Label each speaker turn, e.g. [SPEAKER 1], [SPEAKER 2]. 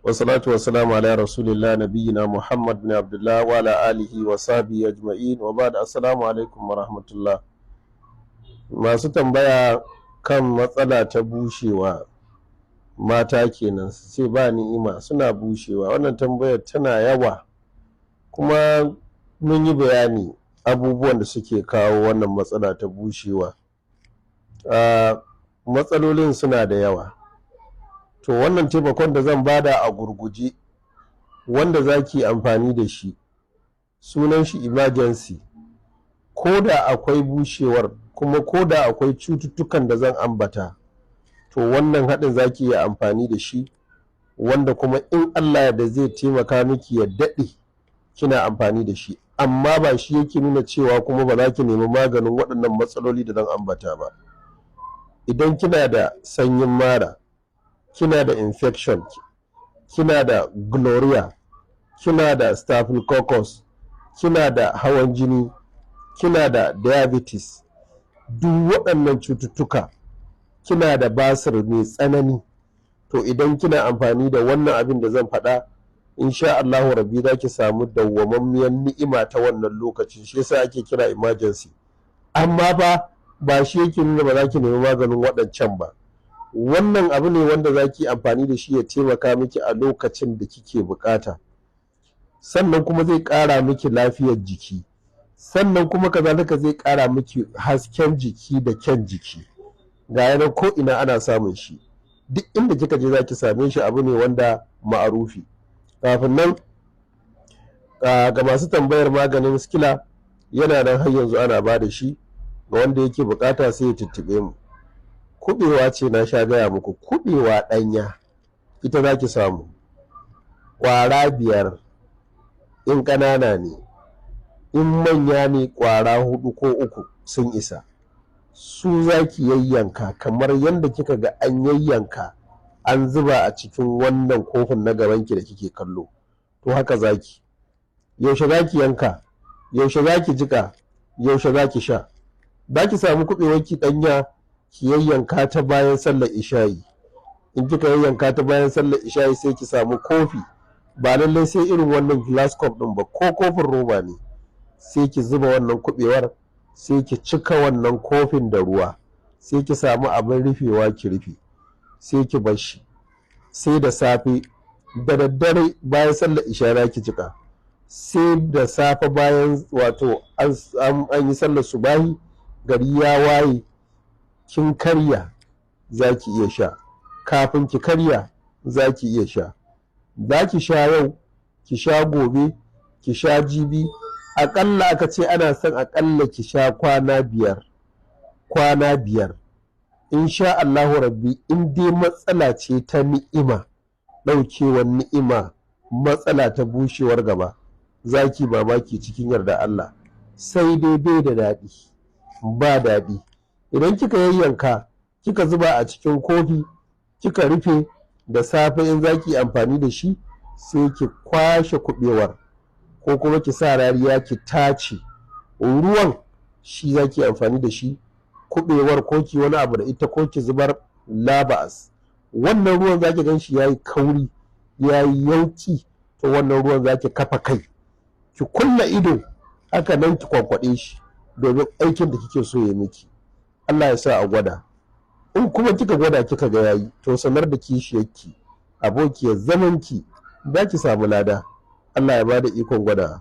[SPEAKER 1] wasalatu wasalamu ala rasulillah nabiyina Muhammad bin Abdullah wa ala alihi wa sahbihi ajma'in wa ba'd. Assalamu alaikum wa rahmatullah. Masu tambaya kan matsala ta bushewa mata kenan, su ce ba ni'ima suna bushewa. Wannan tambayar tana yawa, kuma mun yi bayani abubuwan da suke kawo wannan matsala ta bushewa. Matsalolin suna da yawa. To wannan taimakon da zan bada a gurguje wanda za ki amfani da shi, sunan shi emergency. Ko da akwai bushewar, kuma ko da akwai cututtukan da zan ambata, to wannan haɗin za ki iya amfani da shi, wanda kuma in Allah da zai taimaka miki ya daɗe kina amfani da shi. Amma ba shi yake nuna cewa kuma ba za ki nemi maganin waɗannan matsaloli da zan ambata ba. Idan kina da sanyin mara, kina da infection, kina da gonorrhea, kina da staphylococcus, kina da hawan jini, kina da diabetes, duk waɗannan cututtuka, kina da basir mai tsanani, to idan kina amfani da wannan abin da zan faɗa, insha Allahu rabbi za ki samu dawwamammiyar ni'ima ta wannan lokacin. Shi yasa ake kira emergency. Amma ba shi yake nuna ba za ki nemi maganin waɗancan ba. Wannan abu ne wanda za ki amfani da shi ya taimaka miki a lokacin da kike bukata, sannan kuma zai ƙara miki lafiyar jiki, sannan kuma kazalika zai ƙara miki hasken jiki da kyan jiki. Ga yanar ko ina ana samun shi, duk inda kika je za ki same shi. Abu ne wanda ma'arufi. Kafin nan, ga masu tambayar maganin sikila, yana nan har yanzu ana ba da shi ga wanda yake bukata, sai ya tuntuɓe mu. Kuɓewa ce, na sha gaya muku, kuɓewa ɗanya ita za ki samu ƙwara 5 in ƙanana ne, in manya ne ƙwara 4 ko 3 sun isa. Su za ki yayyanka kamar yadda kika ga an yayyanka an zuba a cikin wannan kofin na gabanki da kike kallo, to haka za ki. Yaushe za ki yanka, yaushe za ki jika, yaushe za ki sha. Za ki samu kuɓewarki ɗanya, ki yayyanka ta bayan sallar isha'i. In kika yayyanka ta bayan sallar isha'i, sai ki samu kofi, ba lallai sai irin wannan glass cup din ba, ko kofin roba ne, sai ki zuba wannan kuɓewar, sai ki cika wannan kofin da ruwa, sai ki samu abin rufewa ki rufe, sai ki bar shi. Sai da safe, da daddare bayan sallar isha'i ki jika, sai da safe bayan wato an yi sallar subahi, gari ya waye, kin karya za ki iya sha. Kafin ki karya za ki iya sha. Za ki sha yau, ki sha gobe, ki sha jibi. Aƙalla aka ce ana son aƙalla ki sha kwana 5. Insha Allahu rabbi, in dai matsala ce ta ni'ima, ɗaukewar ni'ima, matsala ta bushewar gaba, za ki mamaki cikin yarda Allah. Sai dai bai da daɗi, ba daɗi. Idan kika yayyanka, kika zuba a cikin kofi, kika rufe, da safe in za ki amfani da shi, sai ki kwashe kuɓewar, ko kuma ki sa rariya ki tace ruwan, shi za ki amfani da shi. Kuɓewar ko ki wani abu da ita, ko ki zubar, laba'as. Wannan ruwan za ki gan shi ya yi kauri, ya yi yauki, to wannan ruwan za ki kafa kai, ki kulla ido, haka nan ki kwankwaɗe shi, domin aikin da kike so ya miki. Allah ya sa a gwada. In kuma kika gwada kika ga yayi, to sanar da kishiyarki, abokiyar zamanki, za ki samu lada. Allah ya bada ikon gwada.